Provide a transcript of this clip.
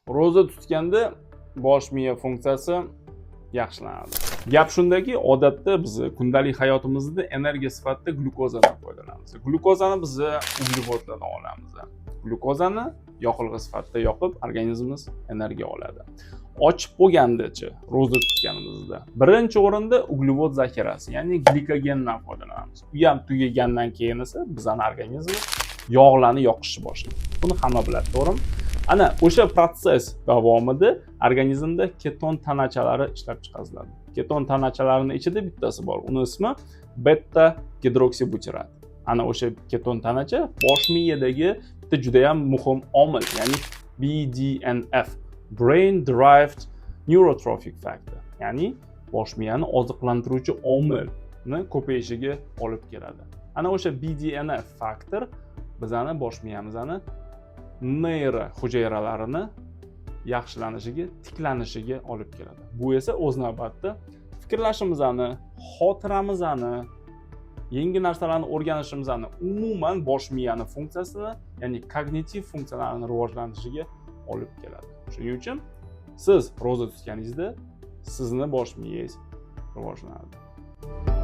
Ro'za tutganda bosh miya funksiyasi yaxshilanadi. Gap shundaki, odatda biz kundalik hayotimizda energiya sifatida glyukozadan foydalanamiz. Glyukozani biz uglevodlardan olamiz. Glyukozani yoqilg'i sifatida yoqib, organizmimiz energiya oladi. Ochib bo'lgandachi, ro'za tutganimizda birinchi o'rinda uglevod zaxirasi, ya'ni glikogendan foydalanamiz. U ham tugagandan keyin esa bizning organizmimiz yog'larni yoqishni boshlaydi. Buni hamma biladi, to'g'rimi? Ana o'sha proses davomida organizmda keton tanachalari ishlab chiqariladi. Keton tanachalarining ichida bittasi bor. Uning ismi beta gidroksibutirat. Ana o'sha keton tanacha bosh miyadagi bitta juda ham muhim omil, ya'ni BDNF, Brain Derived Neurotrophic Factor, ya'ni bosh miyani oziqlantiruvchi omilni ko'payishiga olib keladi. Ana o'sha BDNF faktor bizani bosh miyamizni neyro hujayralarini yaxshilanishiga, tiklanishiga olib keladi. Bu esa o'z navbatida fikrlashimizni, xotiramizni, yangi narsalarni o'rganishimizni, umuman bosh miyani funksiyasini, ya'ni kognitiv funksiyalarni rivojlanishiga olib keladi. Shuning uchun siz ro'za tutganingizda sizni bosh miyangiz rivojlanadi.